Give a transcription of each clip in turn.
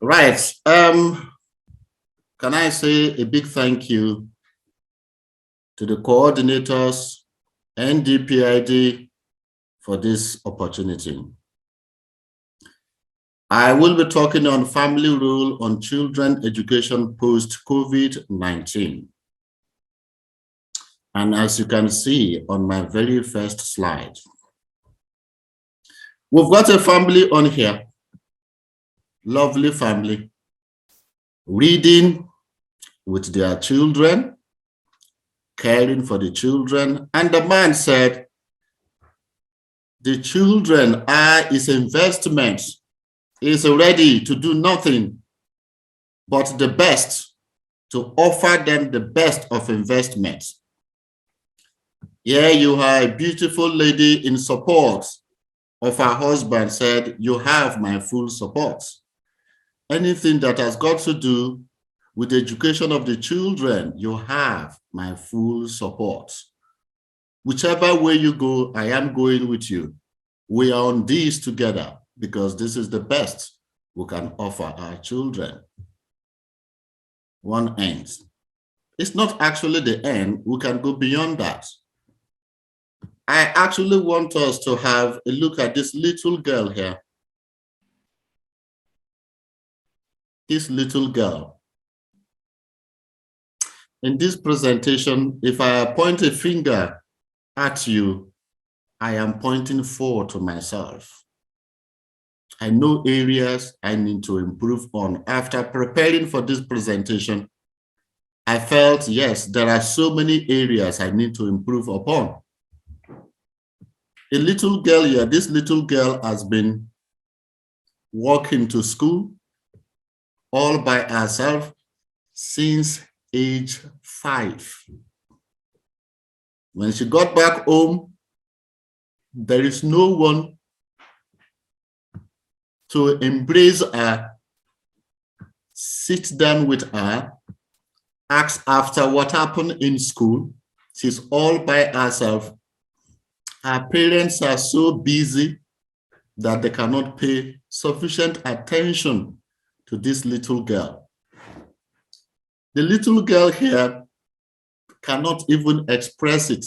Right. Can I say a big thank you to the coordinators and DPID for this opportunity. I will be talking on family role on children education post-COVID-19. And as you can see on my very first slide, we've got a family on here, lovely family, reading with their children, caring for the children. And the man said, the children are his investment. Is ready to do nothing but the best, to offer them the best of investments. Here you are, a beautiful lady in support of her husband, said, you have my full support. Anything that has got to do with the education of the children, you have my full support. Whichever way you go, I am going with you. We are on this together, because this is the best we can offer our children. One end. It's not actually the end. We can go beyond that. I actually want us to have a look at this little girl here. This little girl. In this presentation, if I point a finger at you, I am pointing forward to myself. I know areas I need to improve on. After preparing for this presentation, I felt, yes, there are so many areas I need to improve upon. A little girl here, this little girl has been walking to school all by herself since age 5. When she got back home, there is no one to embrace her, sit down with her, ask after what happened in school. She's all by herself. Her parents are so busy that they cannot pay sufficient attention to this little girl. The little girl here cannot even express it.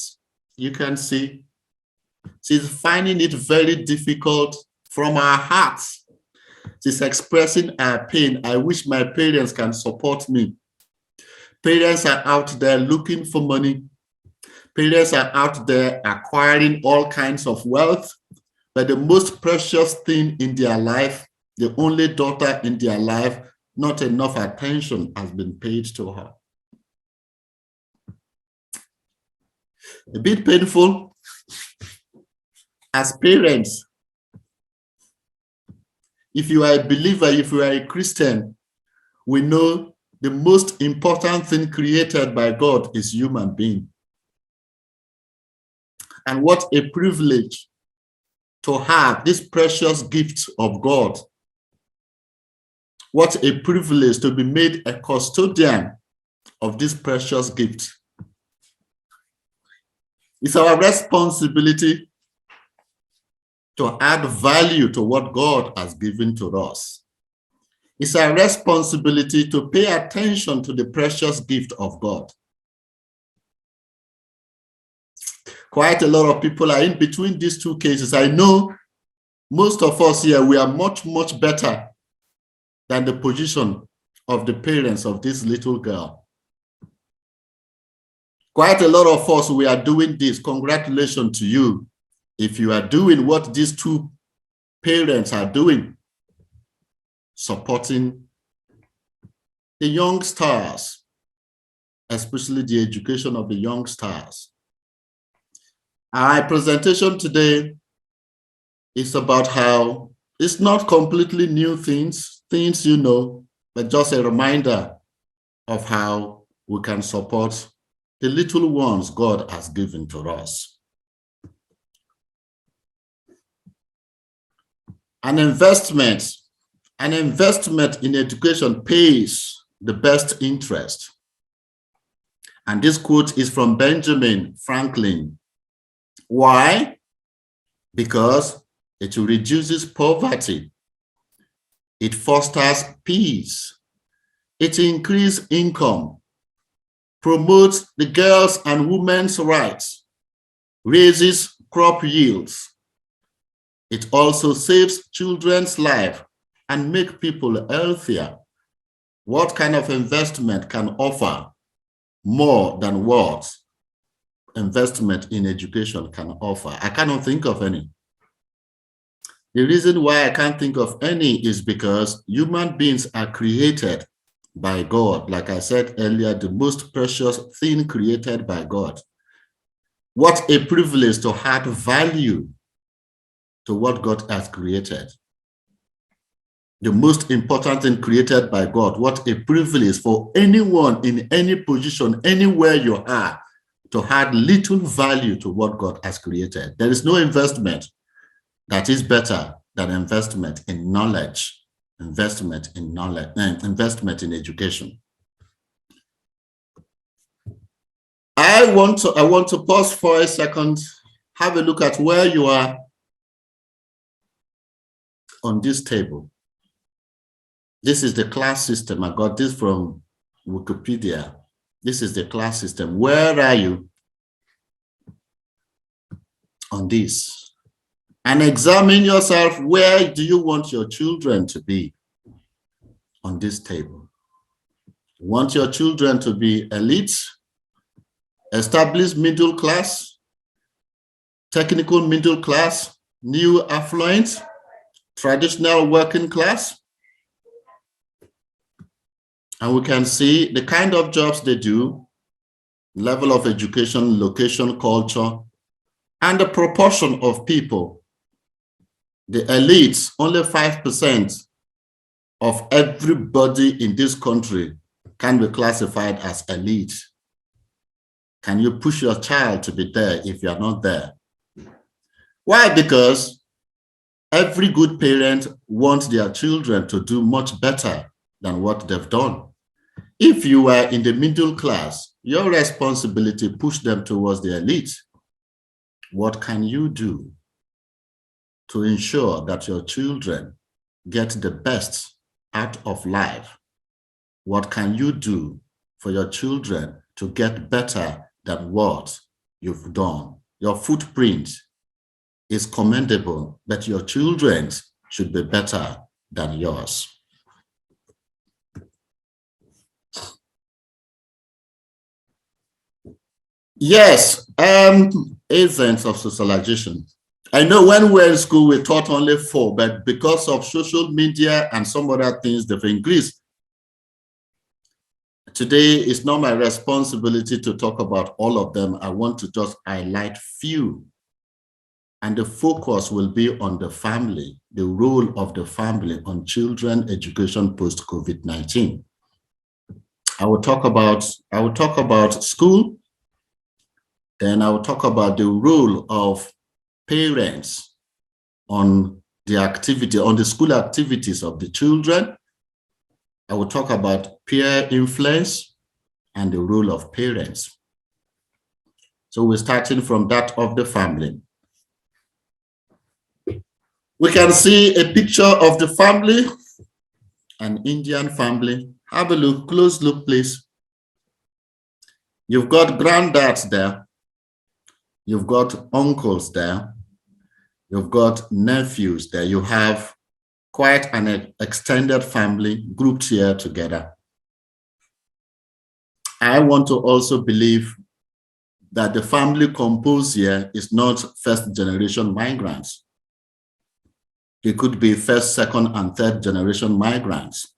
You can see she's finding it very difficult from her heart. She's expressing her pain. I wish my parents can support me. Parents are out there looking for money. Parents are out there acquiring all kinds of wealth, but the most precious thing in their life, the only daughter in their life, not enough attention has been paid to her. A bit painful. As parents, if you are a believer, if you are a Christian, we know the most important thing created by God is human being. And what a privilege to have this precious gift of God. What a privilege to be made a custodian of this precious gift. It's our responsibility to add value to what God has given to us. It's our responsibility to pay attention to the precious gift of God. Quite a lot of people are in between these two cases. I know most of us here, we are much, much better than the position of the parents of this little girl. Quite a lot of us, we are doing this. Congratulations to you if you are doing what these two parents are doing, supporting the young stars, especially the education of the young stars. Our presentation today is about how it's not completely new things you know, but just a reminder of how we can support the little ones God has given to us. An investment in education pays the best interest. And this quote is from Benjamin Franklin. Why? Because it reduces poverty. It fosters peace. It increases income, promotes the girls' and women's rights, raises crop yields. It also saves children's lives and makes people healthier. What kind of investment can offer more than what investment in education can offer? I cannot think of any. The reason why I can't think of any is because human beings are created by God. Like I said earlier, the most precious thing created by God. What a privilege to add value to what God has created. The most important thing created by God. What a privilege for anyone in any position, anywhere you are, to add little value to what God has created. There is no investment that is better than investment in knowledge, investment in knowledge, and investment in education. I want to pause for a second, have a look at where you are on this table. This is the class system. I got this from Wikipedia. This is the class system. Where are you on this? And examine yourself. Where do you want your children to be on this table? You want your children to be elite, established middle class, technical middle class, new affluent, traditional working class? And we can see the kind of jobs they do, level of education, location, culture, and the proportion of people. The elites, only 5% of everybody in this country can be classified as elite. Can you push your child to be there if you are not there? Why? Because every good parent wants their children to do much better than what they've done. If you are in the middle class, your responsibility push them towards the elite. What can you do to ensure that your children get the best out of life? What can you do for your children to get better than what you've done? Your footprint is commendable, but your children should be better than yours. Yes, agents of socialization. I know when we were in school, we taught only 4, but because of social media and some other things, they've increased. Today, it's not my responsibility to talk about all of them. I want to just highlight few. And the focus will be on the family, the role of the family on children education post-COVID-19. I will talk about school, then I will talk about the role of parents on the activity, on the school activities of the children. I will talk about peer influence and the role of parents. So we're starting from that of the family. We can see a picture of the family, an Indian family. Have a look, close look, please. You've got granddads there. You've got uncles there. You've got nephews there. You have quite an extended family grouped here together. I want to also believe that the family composed here is not first generation migrants. It could be first, second, and third generation migrants.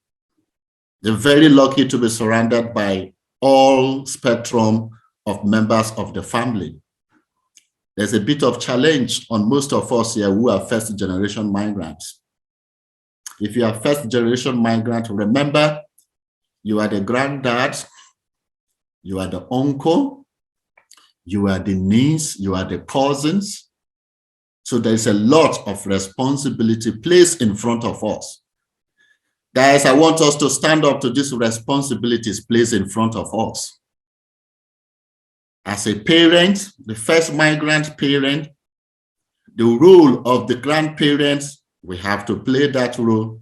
They're very lucky to be surrounded by all spectrum of members of the family. There's a bit of challenge on most of us here who are first generation migrants. If you are first generation migrant, remember, you are the granddad, you are the uncle, you are the niece, you are the cousins. So there's a lot of responsibility placed in front of us. Guys, I want us to stand up to these responsibilities placed in front of us. As a parent, the first migrant parent, the role of the grandparents, we have to play that role.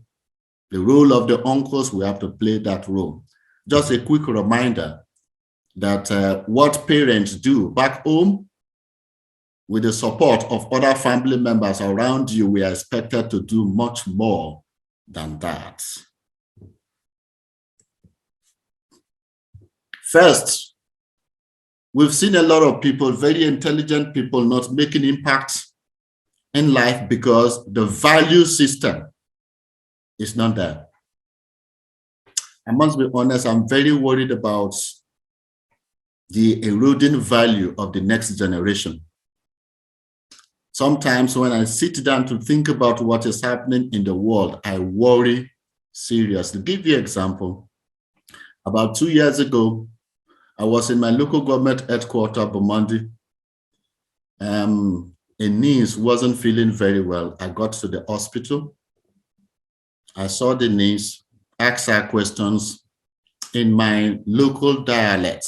The role of the uncles, we have to play that role. Just a quick reminder that what parents do back home with the support of other family members around you, we are expected to do much more than that. First, we've seen a lot of people, very intelligent people, not making impact in life because the value system is not there. I must be honest, I'm very worried about the eroding value of the next generation. Sometimes when I sit down to think about what is happening in the world, I worry seriously. To give you an example, about 2 years ago, I was in my local government headquarters, Bomondi. A niece wasn't feeling very well. I got to the hospital. I saw the niece, asked her questions in my local dialect,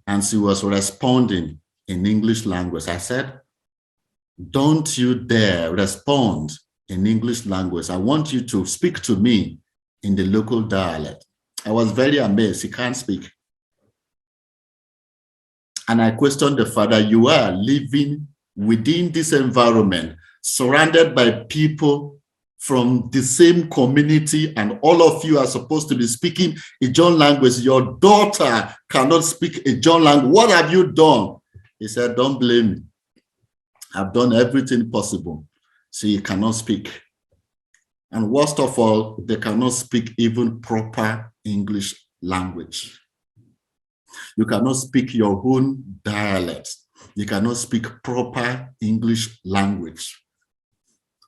and she was responding in English language. I said, don't you dare respond in English language. I want you to speak to me in the local dialect. I was very amazed. He can't speak. And I questioned the father, you are living within this environment, surrounded by people from the same community, and all of you are supposed to be speaking a John language. Your daughter cannot speak a John language. What have you done? He said, don't blame me. I've done everything possible. She cannot speak. And worst of all, they cannot speak even proper English language. You cannot speak your own dialect. You cannot speak proper English language.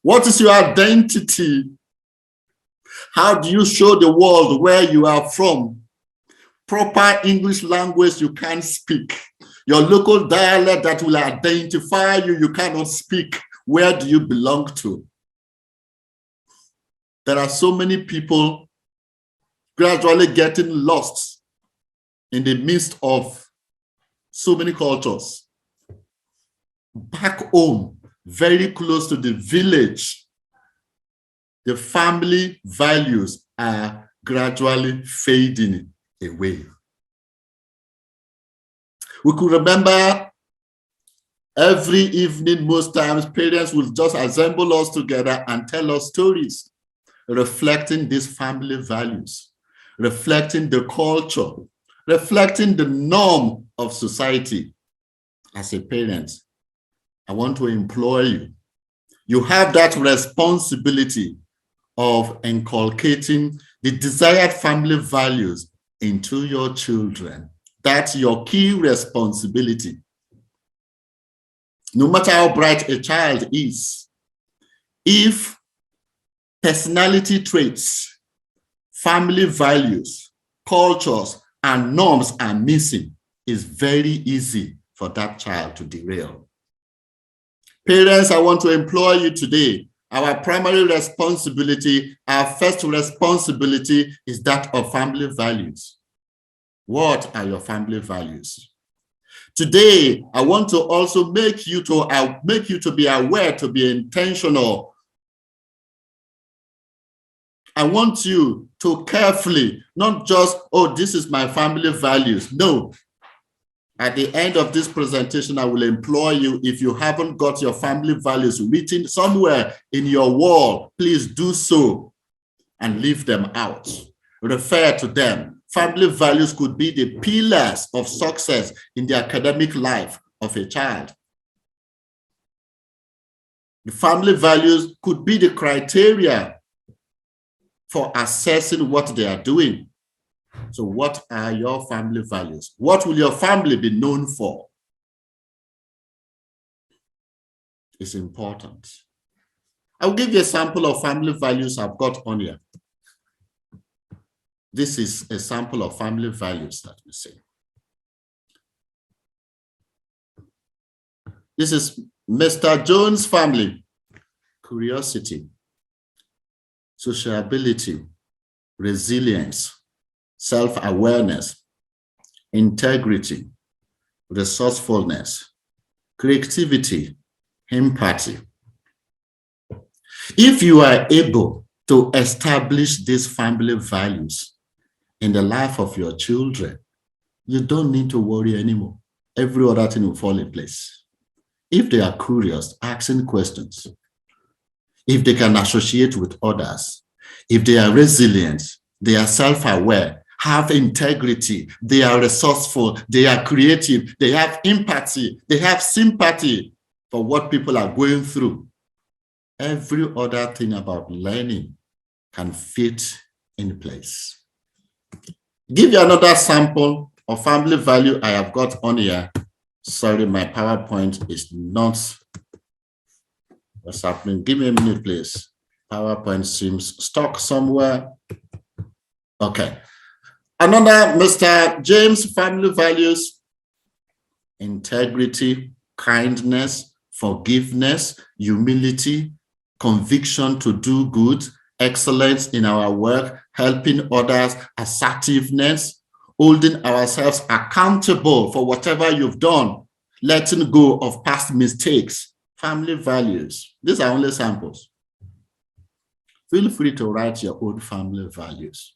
What is your identity? How do you show the world where you are from? Proper English language you can't speak. Your local dialect that will identify you, you cannot speak. Where do you belong to? There are so many people gradually getting lost in the midst of so many cultures. Back home, very close to the village, the family values are gradually fading away. We could remember every evening, most times, parents will just assemble us together and tell us stories, reflecting these family values, reflecting the culture, reflecting the norm of society. As a parent, I want to implore you, you have that responsibility of inculcating the desired family values into your children. That's your key responsibility. No matter how bright a child is, if personality traits, family values, cultures, and norms are missing, it's very easy for that child to derail. Parents, I want to implore you today, our primary responsibility, our first responsibility is that of family values. What are your family values? Today, I want to also make you to be aware, to be intentional. I want you to carefully, not just, oh, this is my family values. No. At the end of this presentation, I will implore you, if you haven't got your family values written somewhere in your wall, please do so and leave them out. Refer to them. Family values could be the pillars of success in the academic life of a child. The family values could be the criteria for assessing what they are doing. So what are your family values? What will your family be known for? It's important. I'll give you a sample of family values I've got on here. This is a sample of family values that we see. This is Mr. Jones' family. Curiosity, sociability, resilience, self-awareness, integrity, resourcefulness, creativity, empathy. If you are able to establish these family values in the life of your children, you don't need to worry anymore. Every other thing will fall in place. If they are curious, asking questions, if they can associate with others, if they are resilient, they are self-aware, have integrity, they are resourceful, they are creative, they have empathy, they have sympathy for what people are going through. Every other thing about learning can fit in place. Give you another sample of family value I have got on here. Sorry, my PowerPoint is not. What's happening? Give me a minute, please. PowerPoint seems stuck somewhere. Okay. Another Mr. James family values: integrity, kindness, forgiveness, humility, conviction to do good, excellence in our work, helping others, assertiveness, holding ourselves accountable for whatever you've done, letting go of past mistakes, family values. These are only samples. Feel free to write your own family values.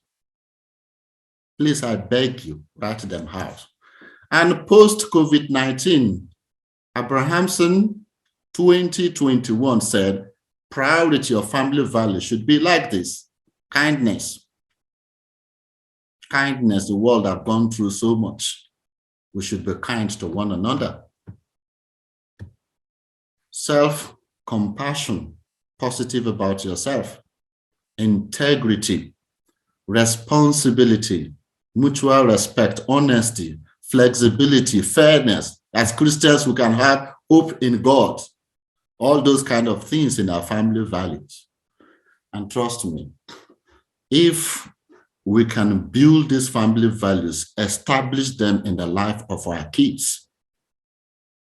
Please, I beg you, write them out. And post-COVID-19, Abrahamson 2021 said, priority of family values should be like this: kindness. Kindness, the world has gone through so much. We should be kind to one another. Self-compassion, positive about yourself. Integrity, responsibility, mutual respect, honesty, flexibility, fairness. As Christians, we can have hope in God. All those kind of things in our family values. And trust me, if we can build these family values, establish them in the life of our kids,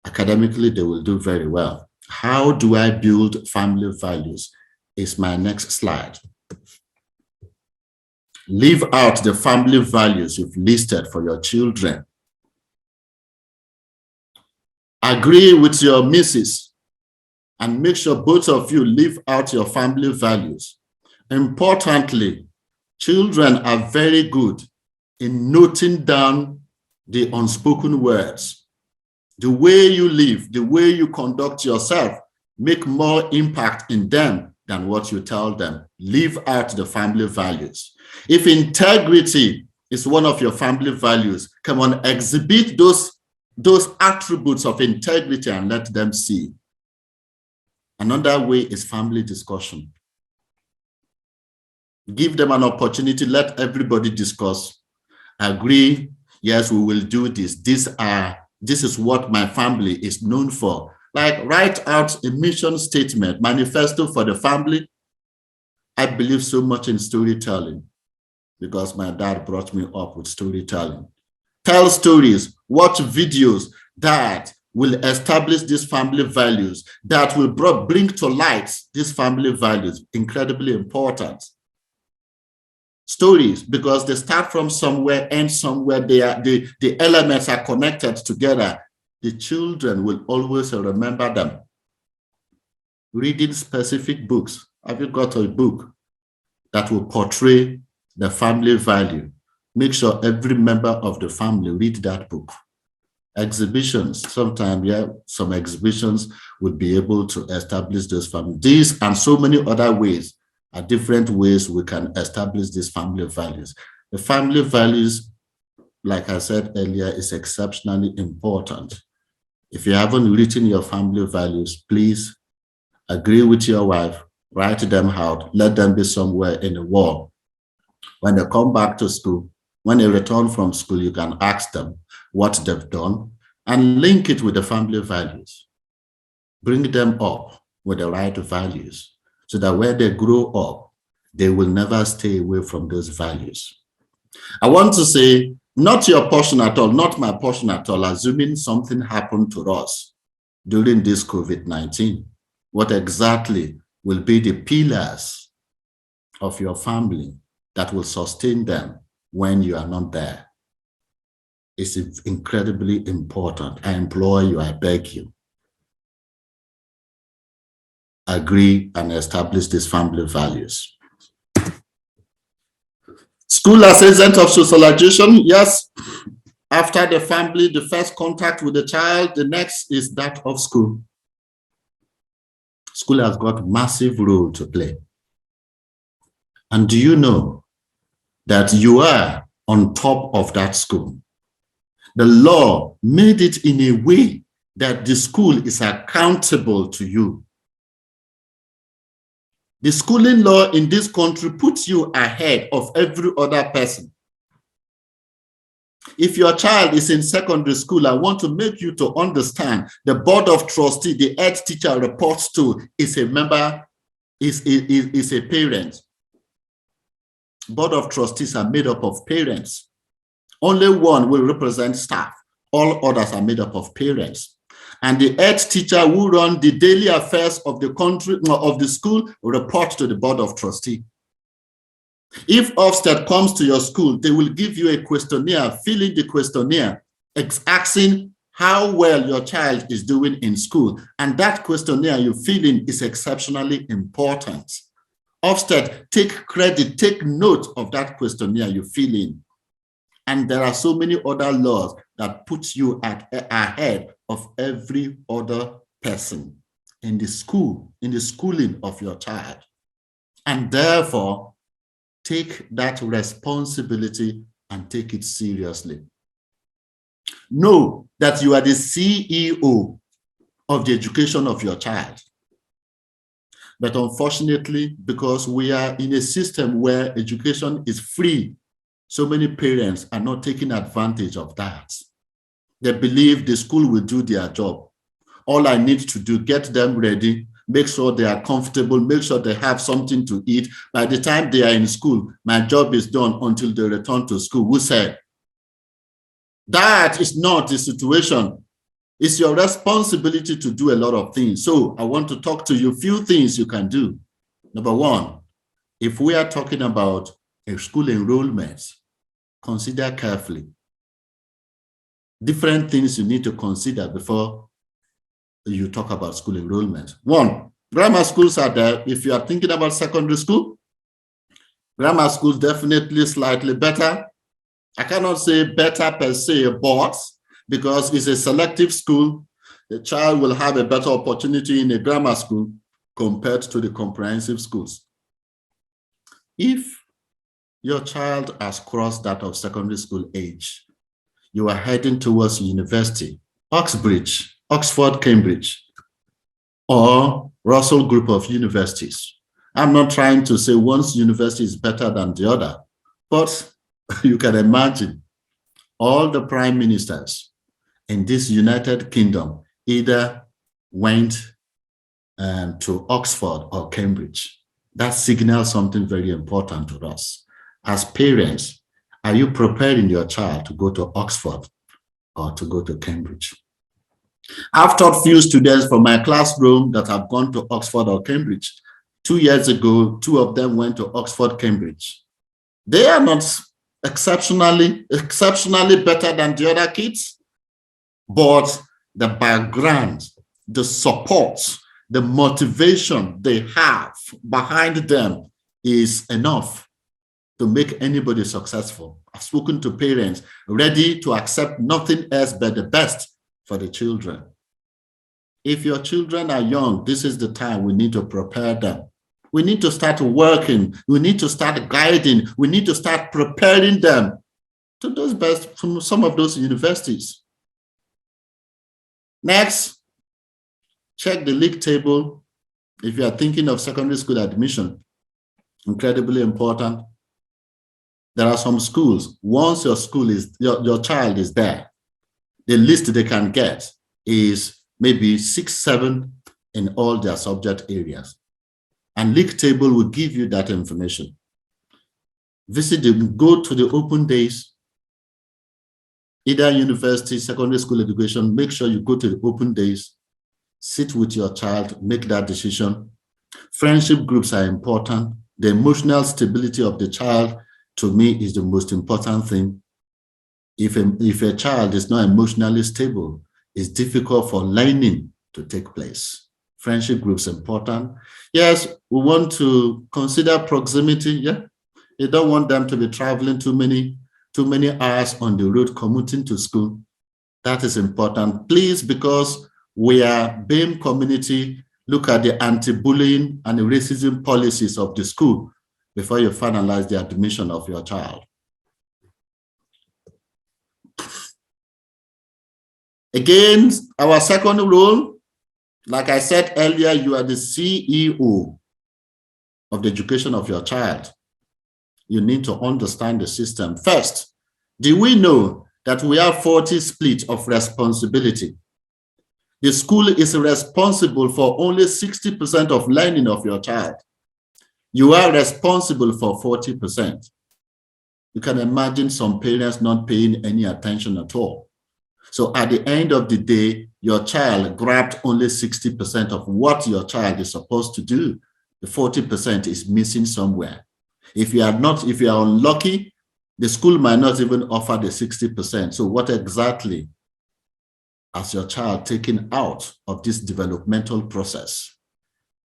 academically, they will do very well. How do I build family values? Is my next slide. Live out the family values you've listed for your children. Agree with your missus and make sure both of you live out your family values. Importantly, children are very good in noting down the unspoken words. The way you live, the way you conduct yourself, make more impact in them than what you tell them. Live out the family values. If integrity is one of your family values, come on, exhibit those attributes of integrity and let them see. Another way is family discussion. Give them an opportunity, let everybody discuss. Agree, yes, we will do this. This is what my family is known for. Like, write out a mission statement, manifesto for the family. I believe so much in storytelling because my dad brought me up with storytelling. Tell stories, watch videos that will establish these family values, that will bring to light these family values. Incredibly important. Stories, because they start from somewhere, end somewhere, the elements are connected together. The children will always remember them. Reading specific books. Have you got a book that will portray the family value? Make sure every member of the family read that book. Exhibitions, sometimes, yeah, some exhibitions would be able to establish those families. These and so many other ways are different ways we can establish these family values. The family values, like I said earlier, is exceptionally important. If you haven't written your family values, please agree with your wife, write them out, let them be somewhere in the wall. When they come back to school, when they return from school, you can ask them what they've done and link it with the family values. Bring them up with the right values so that when they grow up, they will never stay away from those values. I want to say, not your portion at all, not my portion at all, assuming something happened to us during this COVID-19. What exactly will be the pillars of your family that will sustain them when you are not there? It's incredibly important. I implore you, I beg you. Agree and establish these family values. School as agent of socialization, yes. After the family, the first contact with the child, the next is that of school. School has got massive role to play. And do you know that you are on top of that school? The law made it in a way that the school is accountable to you. The schooling law in this country puts you ahead of every other person. If your child is in secondary school, I want to make you to understand the board of trustees, the head teacher reports to is a member, is a parent. Board of trustees are made up of parents. Only one will represent staff. All others are made up of parents. And the head teacher who runs the daily affairs of the country, of the school, report to the board of trustees. If Ofsted comes to your school, they will give you a questionnaire, fill in the questionnaire, asking how well your child is doing in school. And that questionnaire you fill in is exceptionally important. Ofsted, take credit, take note of that questionnaire you fill in. And there are so many other laws that put you ahead of every other person in the school, in the schooling of your child. And therefore, take that responsibility and take it seriously. Know that you are the CEO of the education of your child. But unfortunately, because we are in a system where education is free, so many parents are not taking advantage of that. They believe the school will do their job. All I need to do, get them ready, make sure they are comfortable, make sure they have something to eat. By the time they are in school, my job is done until they return to school. Who said? That is not the situation. It's your responsibility to do a lot of things. So I want to talk to you a few things you can do. Number one, if we are talking about a school enrollment, consider carefully. Different things you need to consider before you talk about school enrollment. One, grammar schools are there. If you are thinking about secondary school, grammar schools definitely slightly better. I cannot say better per se, but because it's a selective school, the child will have a better opportunity in a grammar school compared to the comprehensive schools. If your child has crossed that of secondary school age, you are heading towards university, Oxbridge, Oxford, Cambridge, or Russell Group of universities. I'm not trying to say one university is better than the other, but you can imagine all the prime ministers in this United Kingdom either went to Oxford or Cambridge. That signals something very important to us. As parents, are you preparing your child to go to Oxford or to go to Cambridge? I've taught few students from my classroom that have gone to Oxford or Cambridge. 2 years ago, 2 of them went to Oxford, Cambridge. They are not exceptionally better than the other kids, but the background, the support, the motivation they have behind them is enough to make anybody successful. I've spoken to parents ready to accept nothing else but the best for the children. If your children are young, this is the time we need to prepare them. We need to start working. We need to start guiding. We need to start preparing them to those best from some of those universities. Next, check the league table. If you are thinking of secondary school admission, incredibly important. There are some schools, once your school is, your child is there, the least they can get is maybe 6, 7 in all their subject areas. And league table will give you that information. Visit them, go to the open days, either university, secondary school education, make sure you go to the open days, sit with your child, make that decision. Friendship groups are important. The emotional stability of the child, to me, is the most important thing. If a child is not emotionally stable, it's difficult for learning to take place. Friendship groups are important. Yes, we want to consider proximity. Yeah, You don't want them to be traveling too many hours on the road commuting to school. That is important. Please, because we are BAME community, look at the anti-bullying and the racism policies of the school before you finalize the admission of your child. Again, our second rule, like I said earlier, you are the CEO of the education of your child. You need to understand the system. First, do we know that we have 40 split of responsibility? The school is responsible for only 60% of learning of your child. You are responsible for 40%. You can imagine some parents not paying any attention at all. So at the end of the day, your child grabbed only 60% of what your child is supposed to do. The 40% is missing somewhere. If you are unlucky, the school might not even offer the 60%. So what exactly has your child taken out of this developmental process?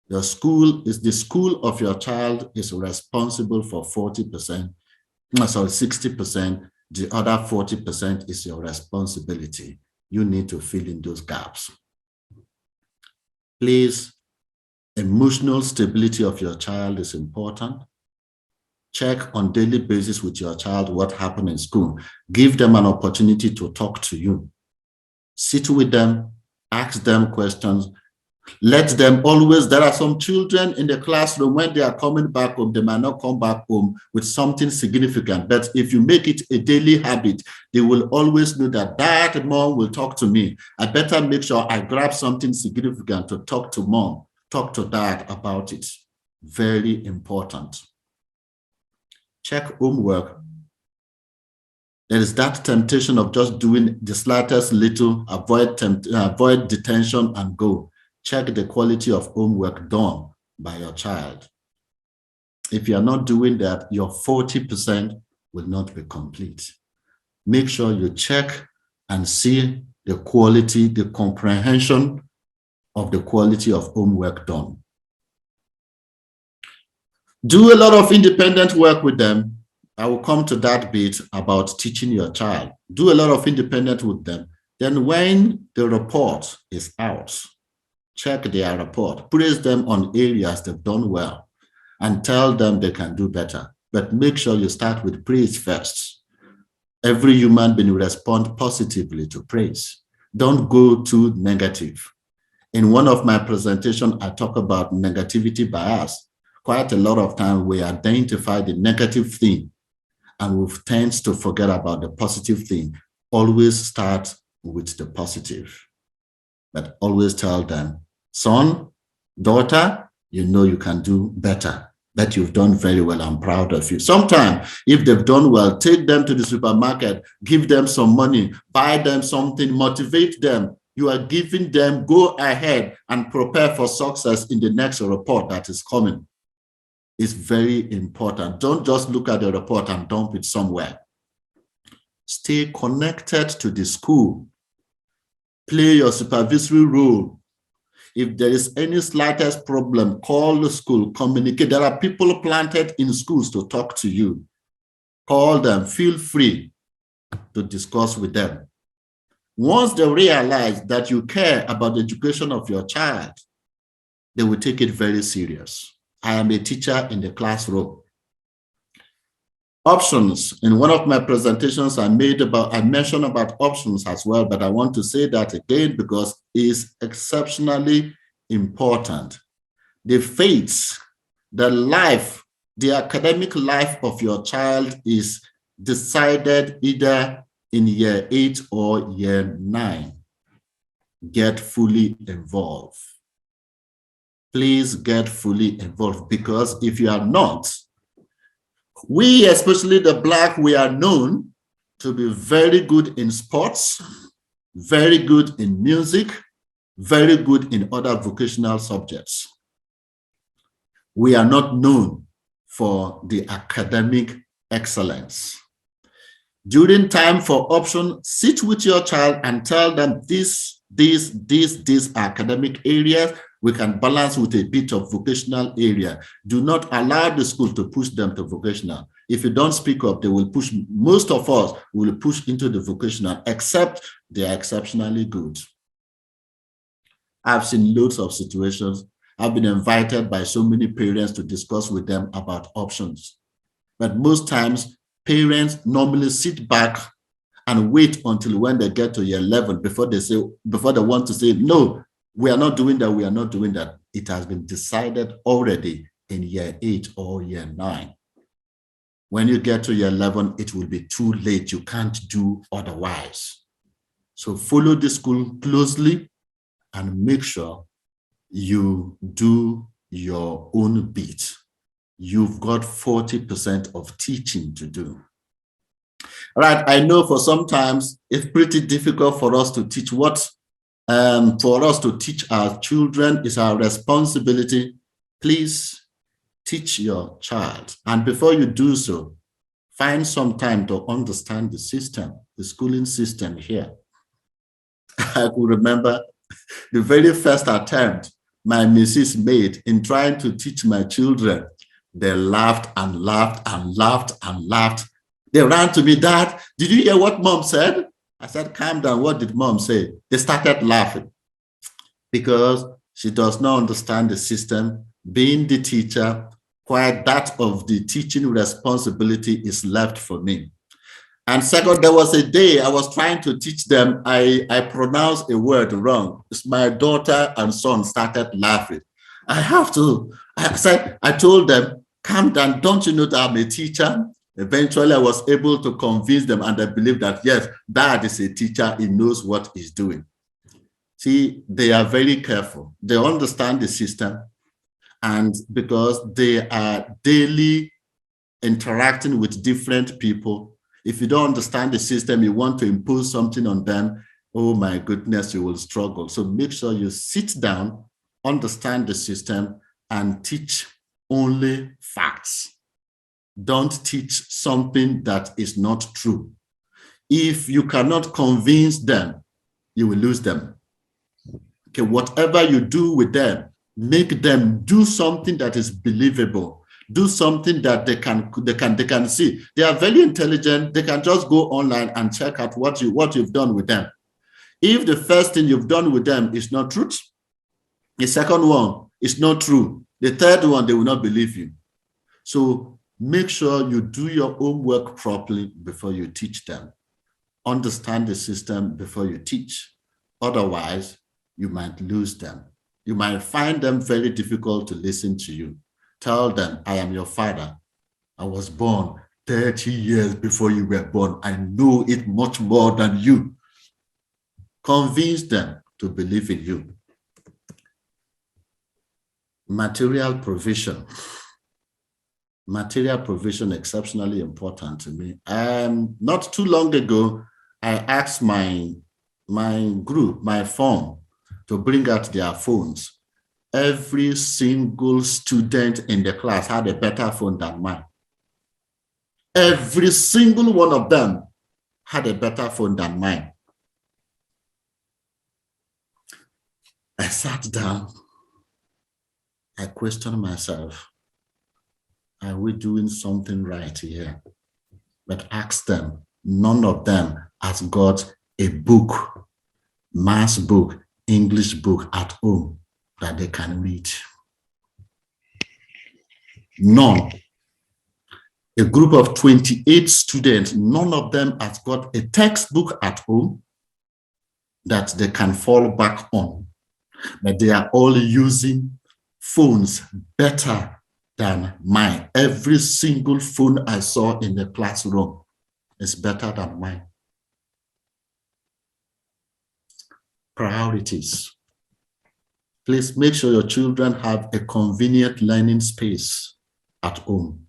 The school of your child is responsible for 40%, sorry, 60%. The other 40% is your responsibility. You need to fill in those gaps. Please, emotional stability of your child is important. Check on daily basis with your child what happened in school. Give them an opportunity to talk to you. Sit with them, ask them questions. Let them always, there are some children in the classroom, when they are coming back home, they might not come back home with something significant. But if you make it a daily habit, they will always know that Dad, Mom will talk to me. I better make sure I grab something significant to talk to Mom, talk to Dad about it. Very important. Check homework. There is that temptation of just doing the slightest little, avoid detention and go. Check the quality of homework done by your child. If you are not doing that, your 40% will not be complete. Make sure you check and see the quality, the comprehension of the quality of homework done. Do a lot of independent work with them. I will come to that bit about teaching your child. Do a lot of independent with them. Then when the report is out, check their report, praise them on areas they've done well, and tell them they can do better. But make sure you start with praise first. Every human being respond positively to praise. Don't go too negative. In one of my presentations, I talk about negativity bias. Quite a lot of time we identify the negative thing and we tend to forget about the positive thing. Always start with the positive, but always tell them, son, daughter, you know you can do better, that you've done very well. I'm proud of you. Sometimes if they've done well, take them to the supermarket, give them some money, buy them something, motivate them. You are giving them, go ahead and prepare for success in the next report that is coming. It's very important. Don't just look at the report and dump it somewhere. Stay connected to the school. Play your supervisory role. If there is any slightest problem, call the school, communicate. There are people planted in schools to talk to you. Call them, feel free to discuss with them. Once they realize that you care about the education of your child, they will take it very serious. I am a teacher in the classroom. Options. In one of my presentations I mentioned about options as well, but I want to say that again because it's exceptionally important. The fates, the life, the academic life of your child is decided either in year 8 or year 9. Get fully involved. Please get fully involved, because if you are not, we, especially the Black, we are known to be very good in sports, very good in music, very good in other vocational subjects. We are not known for the academic excellence. During time for option, sit with your child and tell them these academic areas we can balance with a bit of vocational area. Do not allow the school to push them to vocational. If you don't speak up, they will push, most of us will push into the vocational, except they are exceptionally good. I've seen loads of situations. I've been invited by so many parents to discuss with them about options. But most times, parents normally sit back and wait until when they get to year 11 before they want to say, no, we are not doing that, we are not doing that. It has been decided already in year 8 or year 9. When you get to year 11, it will be too late. You can't do otherwise. So follow the school closely and make sure you do your own bit. You've got 40% of teaching to do. All right, I know for sometimes it's pretty difficult for us to teach for us to teach our children is our responsibility. Please teach your child. And before you do so, find some time to understand the system, the schooling system here. I could remember the very first attempt my missus made in trying to teach my children. They laughed and laughed and laughed and laughed. They ran to me, Dad, did you hear what Mom said? I said, calm down, what did Mom say? They started laughing because she does not understand the system. Being the teacher, quite that of the teaching responsibility is left for me. And second, there was a day I was trying to teach them, I pronounced a word wrong. My daughter and son started laughing. I told them, calm down, don't you know that I'm a teacher? Eventually, I was able to convince them and they believe that, yes, Dad is a teacher, he knows what he's doing. See, they are very careful. They understand the system, and because they are daily interacting with different people, if you don't understand the system, you want to impose something on them, oh my goodness, you will struggle. So make sure you sit down, understand the system, and teach only facts. Don't teach something that is not true. If you cannot convince them, you will lose them. Okay, whatever you do with them, make them do something that is believable. Do something that they can see. They are very intelligent. They can just go online and check out what you've done with them. If the first thing you've done with them is not truth, the second one is not true, the third one, they will not believe you. So make sure you do your homework properly before you teach them. Understand the system before you teach. Otherwise, you might lose them. You might find them very difficult to listen to you. Tell them, I am your father. I was born 30 years before you were born. I know it much more than you. Convince them to believe in you. Material provision. Material provision exceptionally important to me. Not too long ago, I asked my group, my form, to bring out their phones. Every single student in the class had a better phone than mine. Every single one of them had a better phone than mine. I sat down. I questioned myself. Are we doing something right here? But ask them. None of them has got a book, math book, English book at home that they can read. None. A group of 28 students, none of them has got a textbook at home that they can fall back on. But they are all using phones better than mine. Every single phone I saw in the classroom is better than mine. Priorities. Please make sure your children have a convenient learning space at home.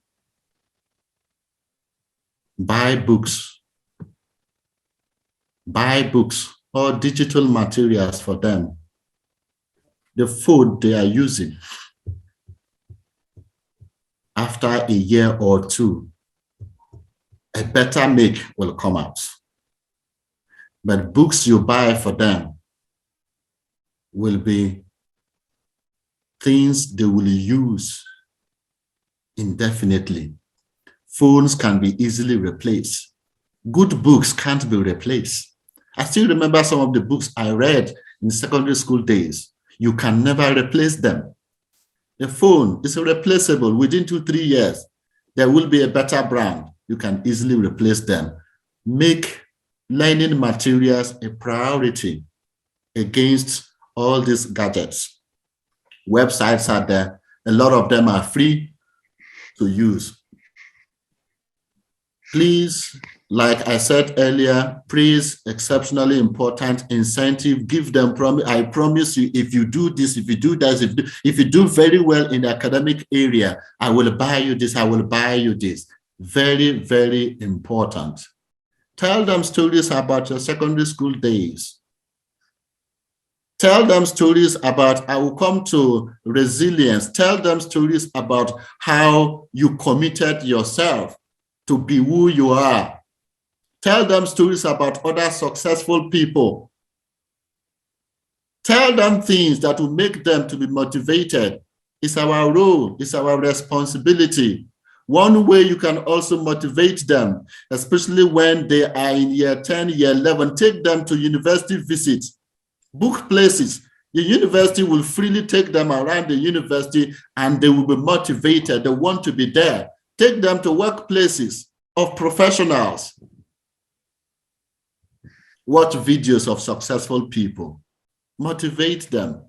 Buy books. Buy books or digital materials for them. The food they are using, after a year or two, a better make will come out. But books you buy for them will be things they will use indefinitely. Phones can be easily replaced. Good books can't be replaced. I still remember some of the books I read in secondary school days. You can never replace them. The phone is irreplaceable. Within 2-3 years, there will be a better brand. You can easily replace them. Make learning materials a priority against all these gadgets. Websites are there. A lot of them are free to use. Please, like I said earlier, praise, exceptionally important, incentive, give them promise. I promise you, if you do this, if you do that, if you do very well in the academic area, I will buy you this, I will buy you this. Very, very important. Tell them stories about your secondary school days. Tell them stories about, I will come to resilience. Tell them stories about how you committed yourself to be who you are. Tell them stories about other successful people. Tell them things that will make them to be motivated. It's our role, it's our responsibility. One way you can also motivate them, especially when they are in year 10, year 11, take them to university visits, book places. The university will freely take them around the university and they will be motivated. They want to be there. Take them to workplaces of professionals. Watch videos of successful people. Motivate them.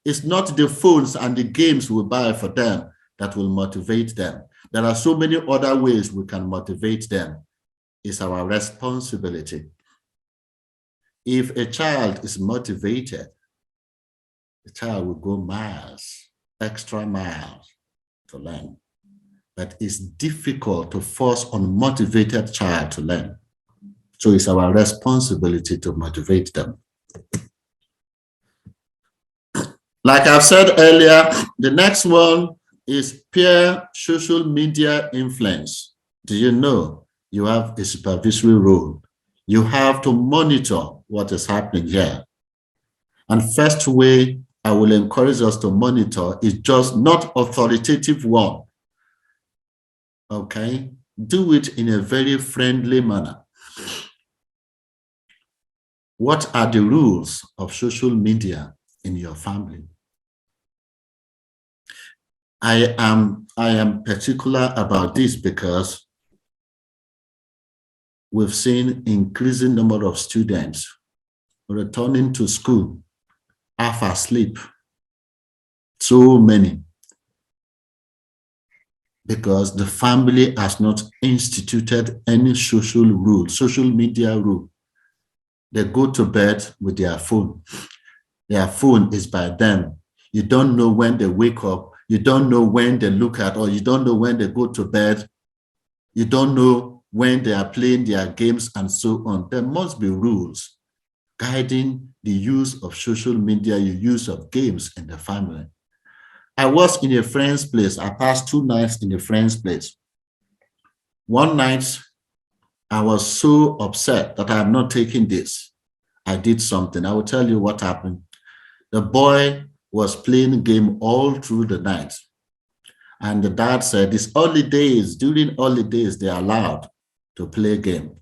It's not the phones and the games we buy for them that will motivate them. There are so many other ways we can motivate them. It's our responsibility. If a child is motivated, the child will go miles, extra miles to learn. But it's difficult to force an unmotivated child to learn. So it's our responsibility to motivate them. Like I've said earlier, the next one is peer social media influence. Do you know you have a supervisory role? You have to monitor what is happening here. And first way I will encourage us to monitor is just not authoritative one. Okay? Do it in a very friendly manner. What are the rules of social media in your family? I am particular about this because we've seen increasing number of students returning to school half asleep. So many. Because the family has not instituted any social rule, social media rule. They go to bed with their phone. Their phone is by them. You don't know when they wake up. You don't know when they look at, or you don't know when they go to bed. You don't know when they are playing their games and so on. There must be rules guiding the use of social media, the use of games in the family. I was in a friend's place. I passed 2 nights in a friend's place. One night, I was so upset that I am not taking this. I did something. I will tell you what happened. The boy was playing a game all through the night. And the dad said, it's holidays, during holidays, they are allowed to play a game.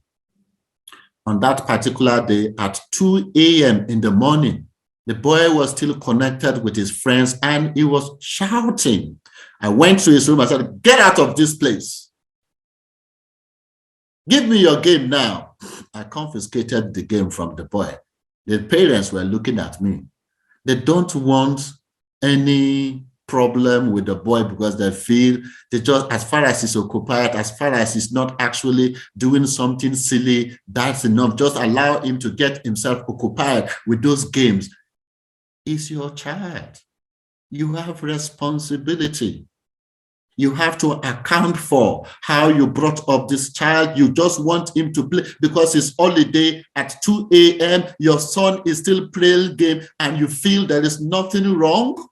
On that particular day, at 2 a.m. in the morning, the boy was still connected with his friends and he was shouting. I went to his room and said, get out of this place. Give me your game now. I confiscated the game from the boy. The parents were looking at me. They don't want any problem with the boy because they feel they just, as far as he's occupied, as far as he's not actually doing something silly, that's enough. Just allow him to get himself occupied with those games. It's your child. You have responsibility. You have to account for how you brought up this child. You just want him to play because it's holiday at 2 a.m. Your son is still playing game and you feel there is nothing wrong.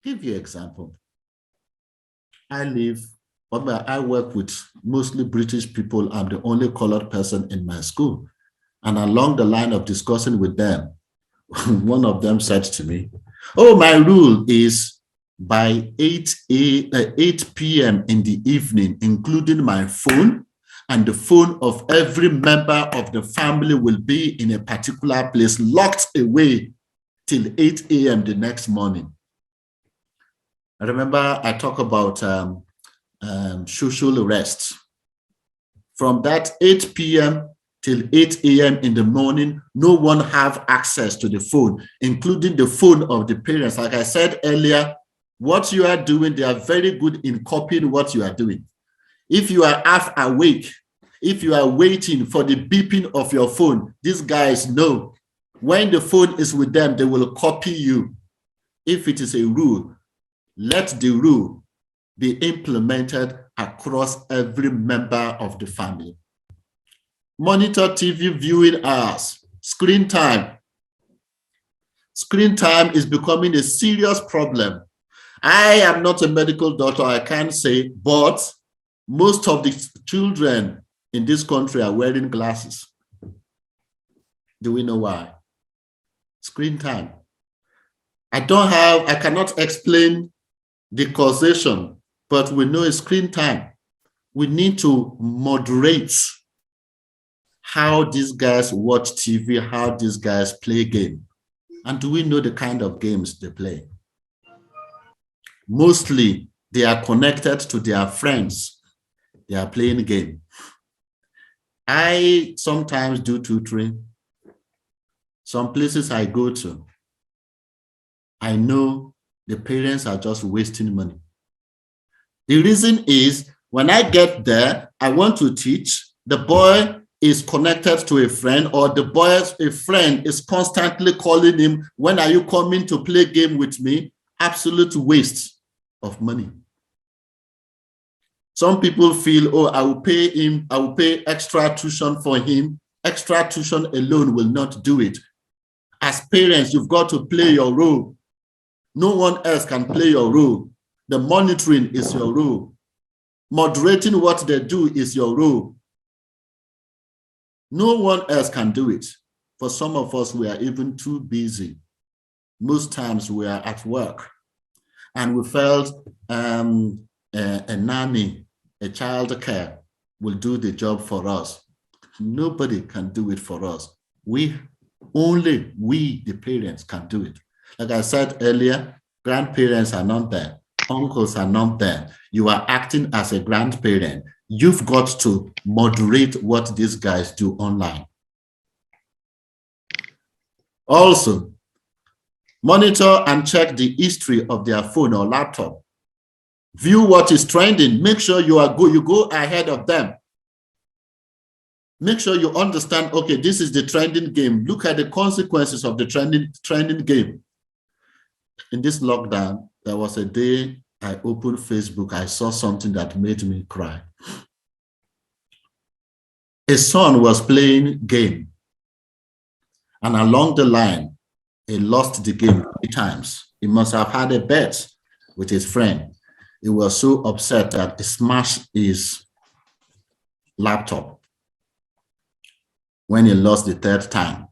Give you an example. I work with mostly British people. I'm the only colored person in my school. And along the line of discussing with them, one of them said to me, oh, my rule is by 8 p.m. in the evening, including my phone, and the phone of every member of the family will be in a particular place, locked away till 8 a.m. the next morning. I remember I talk about social rest. From that 8 p.m. till 8 a.m. in the morning, no one have access to the phone, including the phone of the parents. Like I said earlier, what you are doing, they are very good in copying what you are doing. If you are half awake, if you are waiting for the beeping of your phone, these guys know when the phone is with them, they will copy you. If it is a rule, let the rule be implemented across every member of the family. Monitor TV viewing hours, screen time. Screen time is becoming a serious problem. I am not a medical doctor, I can't say, but most of the children in this country are wearing glasses. Do we know why? Screen time. I cannot explain the causation, but we know it's screen time. We need to moderate how these guys watch TV, how these guys play games. And do we know the kind of games they play? Mostly, they are connected to their friends. They are playing a game. I sometimes do tutoring. Some places I go to, I know the parents are just wasting money. The reason is, when I get there, I want to teach. The boy is connected to a friend, or a friend is constantly calling him, when are you coming to play game with me? Absolute waste of money. Some people feel, oh, I will pay him, I will pay extra tuition for him. Extra tuition alone will not do it. As parents, you've got to play your role. No one else can play your role. The monitoring is your role. Moderating what they do is your role. No one else can do it. For some of us, we are even too busy. Most times we are at work, and we felt a nanny, a child care will do the job for us. Nobody can do it for us. Only we, the parents, can do it. Like I said earlier, grandparents are not there. Uncles are not there. You are acting as a grandparent. You've got to moderate what these guys do online. Also, monitor and check the history of their phone or laptop. View what is trending. Make sure you go ahead of them. Make sure you understand, okay, this is the trending game. Look at the consequences of the trending game. In this lockdown, there was a day I opened Facebook. I saw something that made me cry. A son was playing game, and along the line, he lost the game 3 times. He must have had a bet with his friend. He was so upset that he smashed his laptop when he lost the 3rd time.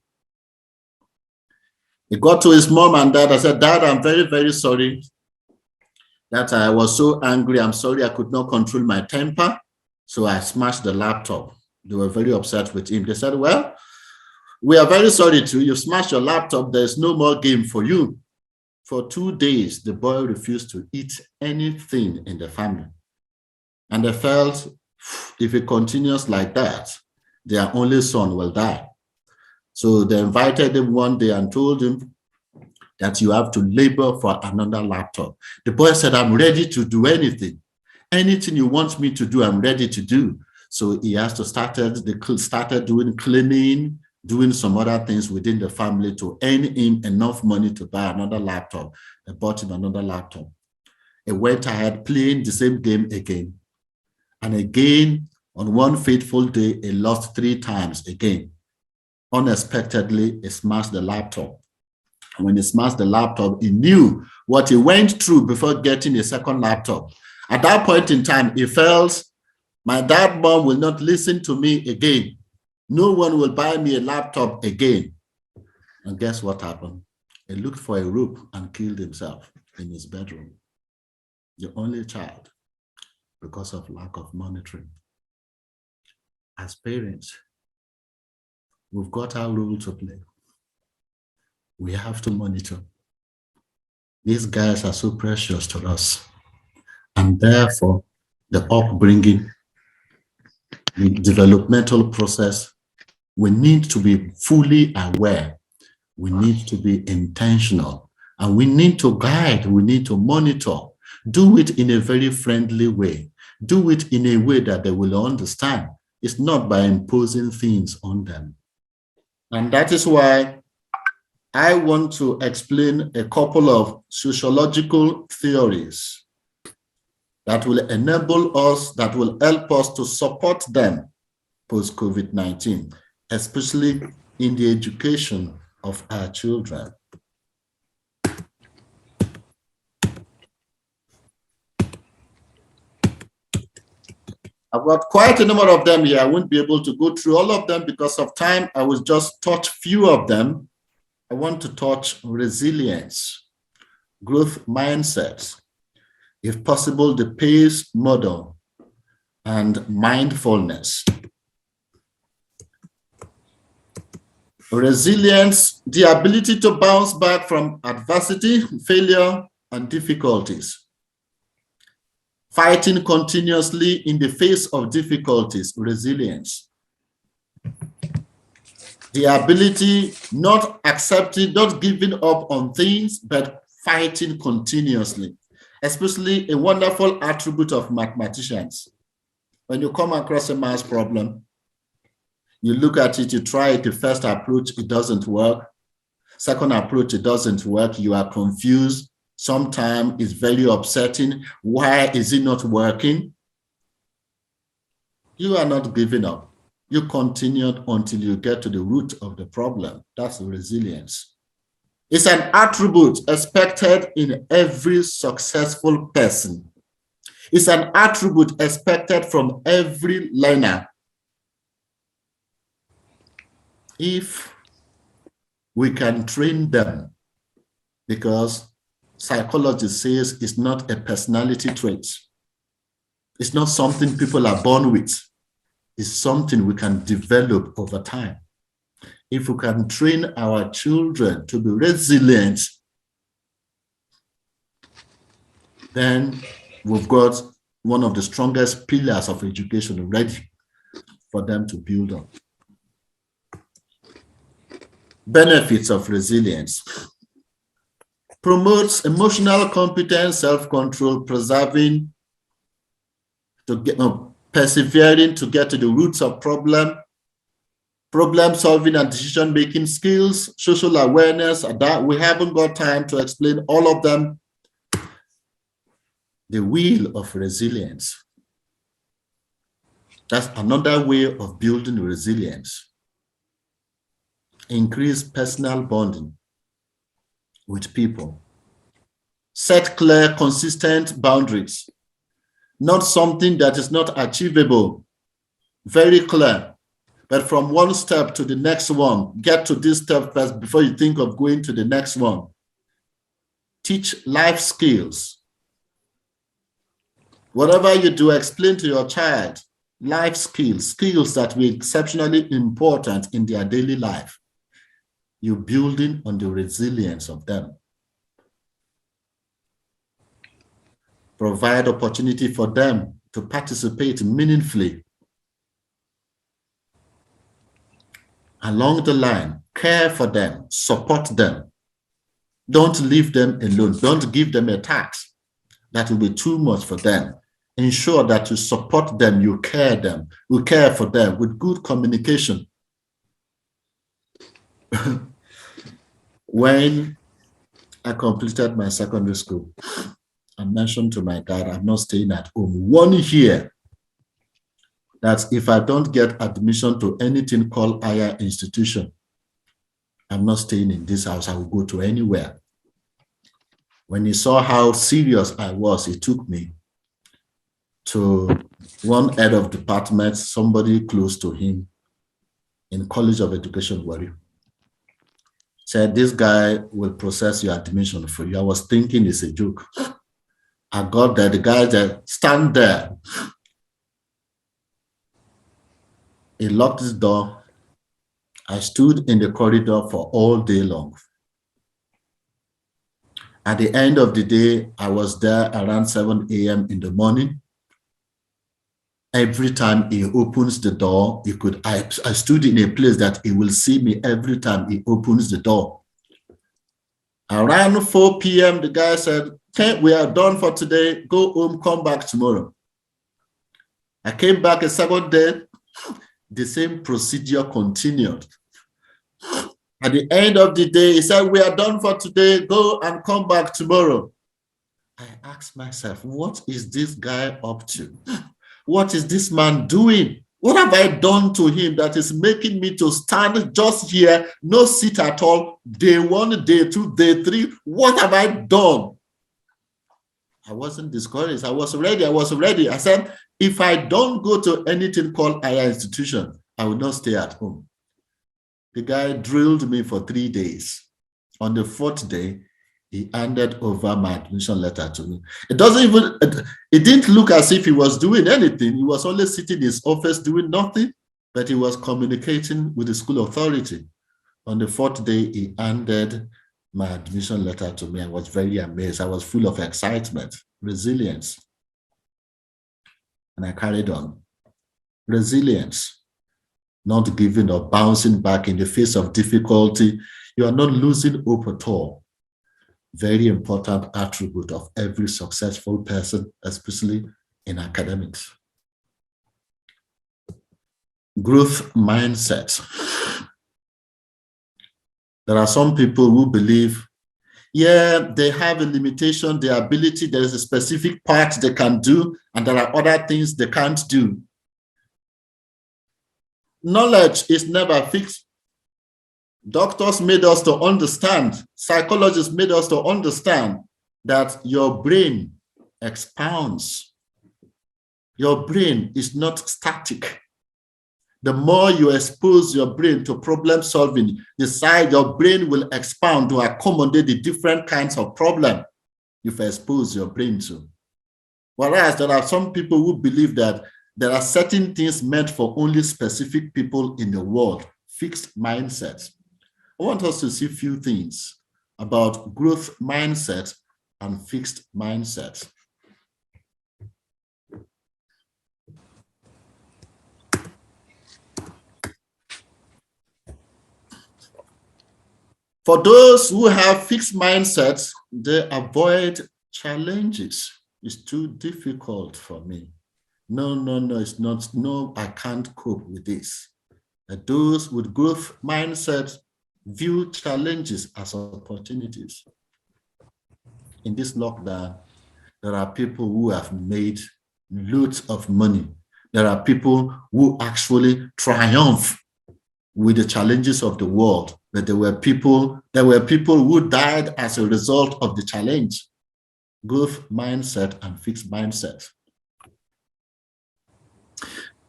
He got to his mom and dad. I said, Dad, I'm very, very sorry that I was so angry. I'm sorry I could not control my temper, so I smashed the laptop. They were very upset with him. They said, well, we are very sorry too. You smashed your laptop. There's no more game for you. For 2 days, the boy refused to eat anything in the family. And they felt, if it continues like that, their only son will die. So they invited him one day and told him that you have to labor for another laptop. The boy said, I'm ready to do anything. Anything you want me to do, I'm ready to do. So he has to started doing cleaning, doing some other things within the family to earn him enough money to buy another laptop. They bought him another laptop. He went ahead playing the same game again. And again, on one fateful day, he lost 3 times again. Unexpectedly, he smashed the laptop. And when he smashed the laptop, he knew what he went through before getting a second laptop. At that point in time, he felt, my dad, mom will not listen to me again. No one will buy me a laptop again. And guess what happened? He looked for a rope and killed himself in his bedroom. the only child, because of lack of monitoring. As parents, we've got our role to play. We have to monitor. These guys are so precious to us. And therefore, the upbringing, the developmental process, we need to be fully aware. We need to be intentional. And we need to guide, we need to monitor. Do it in a very friendly way. Do it in a way that they will understand. It's not by imposing things on them. And that is why I want to explain a couple of sociological theories that will enable us, that will help us to support them post-COVID-19, especially in the education of our children. I've got quite a number of them here. I won't be able to go through all of them because of time. I will just touch few of them. I want to touch resilience, growth mindsets, if possible, the PACE model, and mindfulness. Resilience, the ability to bounce back from adversity, failure, and difficulties. Fighting continuously in the face of difficulties, resilience. The ability not accepting, not giving up on things, but fighting continuously, especially a wonderful attribute of mathematicians. When you come across a math problem, you look at it, you try it, the first approach, it doesn't work. Second approach, it doesn't work, you are confused. Sometimes it's very upsetting. Why is it not working? You are not giving up. You continue until you get to the root of the problem. That's resilience. It's an attribute expected in every successful person. It's an attribute expected from every learner. If we can train them, because psychology says it's not a personality trait. It's not something people are born with. It's something we can develop over time. If we can train our children to be resilient, then we've got one of the strongest pillars of education ready for them to build on. Benefits of resilience. Promotes emotional competence, self-control, persevering to get to the roots of problem solving and decision-making skills, social awareness, that we haven't got time to explain all of them. The wheel of resilience. That's another way of building resilience. Increase personal bonding with people. Set clear, consistent boundaries. Not something that is not achievable. Very clear. But from one step to the next one, get to this step first before you think of going to the next one. Teach life skills. Whatever you do, explain to your child life skills, skills that will be exceptionally important in their daily life. You're building on the resilience of them. Provide opportunity for them to participate meaningfully. Along the line, care for them, support them. Don't leave them alone. Don't give them a task that will be too much for them. Ensure that you support them, you care for them with good communication. When I completed my secondary school, I mentioned to my dad, I'm not staying at home 1 year. That if I don't get admission to anything called higher institution, I'm not staying in this house, I will go to anywhere. When he saw how serious I was, he took me to one head of department, somebody close to him in College of Education, Warri. Said, this guy will process your admission for you. I was thinking it's a joke. I got there, the guy that stand there. He locked his door. I stood in the corridor for all day long. At the end of the day, I was there around 7 a.m. in the morning. Every time he opens the door, I stood in a place that he will see me every time he opens the door. Around 4 p.m., the guy said, okay, we are done for today. Go home, come back tomorrow. I came back a second day. The same procedure continued. At the end of the day, he said, we are done for today. Go and come back tomorrow. I asked myself, what is this guy up to? What is this man doing? What have I done to him that is making me to stand just here, no seat at all, day 1, day 2, day 3? What have I done? I wasn't discouraged. I was ready. I said, if I don't go to anything called higher institution, I will not stay at home. The guy drilled me for 3 days. On the 4th day, he handed over my admission letter to me. It didn't look as if he was doing anything. He was only sitting in his office doing nothing, but he was communicating with the school authority. On the 4th day, he handed my admission letter to me. I was very amazed. I was full of excitement, resilience. And I carried on. Resilience, not giving up, bouncing back in the face of difficulty. You are not losing hope at all. Very important attribute of every successful person, especially in academics. Growth mindset. There are some people who believe, yeah, they have a limitation, their ability, there is a specific part they can do, and there are other things they can't do. Knowledge is never fixed. Doctors made us to understand, psychologists made us to understand that your brain expands. Your brain is not static. The more you expose your brain to problem solving, the side your brain will expand to accommodate the different kinds of problem you've exposed your brain to. Whereas there are some people who believe that there are certain things meant for only specific people in the world, fixed mindsets. I want us to see a few things about growth mindset and fixed mindset. For those who have fixed mindsets, they avoid challenges. It's too difficult for me. No, it's not. No, I can't cope with this. Those with growth mindset view challenges as opportunities. In this lockdown, there are people who have made loads of money. There are people who actually triumph with the challenges of the world, but there were people who died as a result of the challenge. Growth mindset and fixed mindset.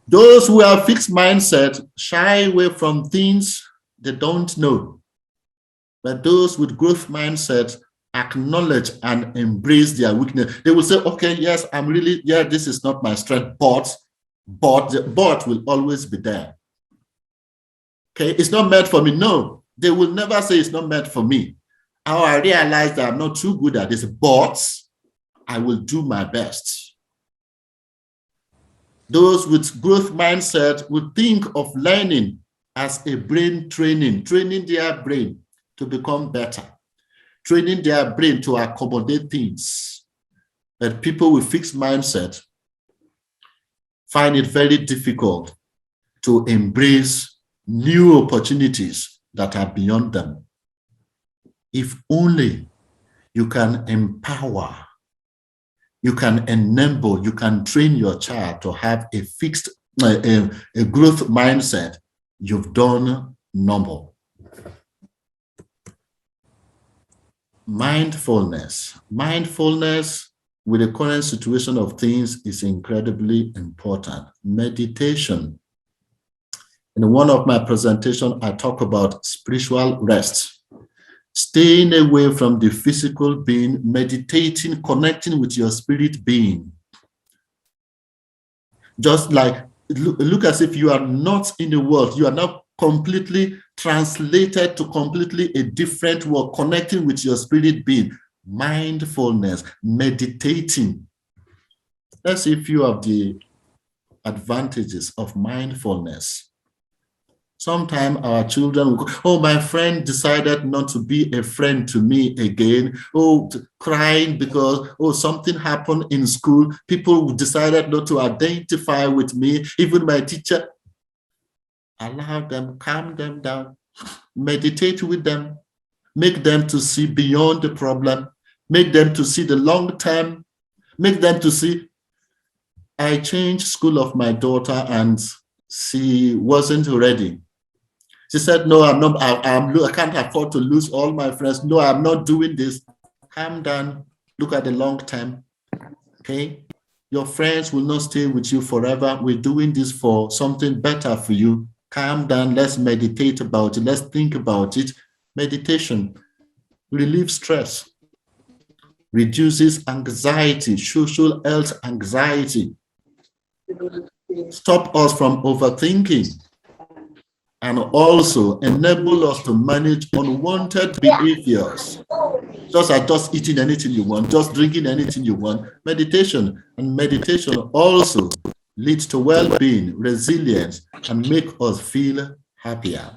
Those who have fixed mindset shy away from things they don't know. But those with growth mindset acknowledge and embrace their weakness. They will say, okay, yes, this is not my strength, but the but will always be there. Okay, it's not meant for me. No, they will never say it's not meant for me. How I realize that I'm not too good at this, but I will do my best. Those with growth mindset would think of learning as a brain training their brain to become better, training their brain to accommodate things. But people with fixed mindset find it very difficult to embrace new opportunities that are beyond them. If only you can empower, you can enable, you can train your child to have a fixed, a growth mindset, you've done normal. Mindfulness. Mindfulness with the current situation of things is incredibly important. Meditation. In one of my presentations, I talk about spiritual rest. staying away from the physical being, meditating, connecting with your spirit being. Just like, look as if you are not in the world, you are now completely translated to completely a different world, connecting with your spirit being. Mindfulness, meditating. Let's see a few of the advantages of mindfulness. Sometimes our children will go, oh, my friend decided not to be a friend to me again. Oh, crying because, oh, something happened in school. People decided not to identify with me. Even my teacher. Allow them, calm them down, meditate with them, make them to see beyond the problem, make them to see the long term, make them to see, I changed school of my daughter and she wasn't ready. She said, no, I'm not, I can't afford to lose all my friends. No, I'm not doing this. Calm down, look at the long term, okay? Your friends will not stay with you forever. We're doing this for something better for you. Calm down, let's meditate about it. Let's think about it. Meditation relieves stress, reduces anxiety, social health anxiety, stop us from overthinking, and also enable us to manage unwanted behaviors, just as just eating anything you want, just drinking anything you want. Meditation also leads to well-being, resilience, and make us feel happier.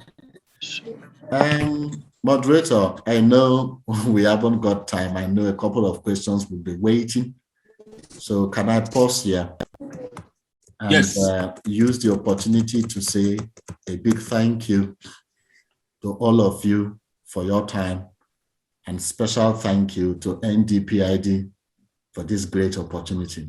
Moderator, I know we haven't got time. I know a couple of questions will be waiting. So can I pause here? And yes. Use the opportunity to say a big thank you to all of you for your time, and special thank you to NDPID for this great opportunity.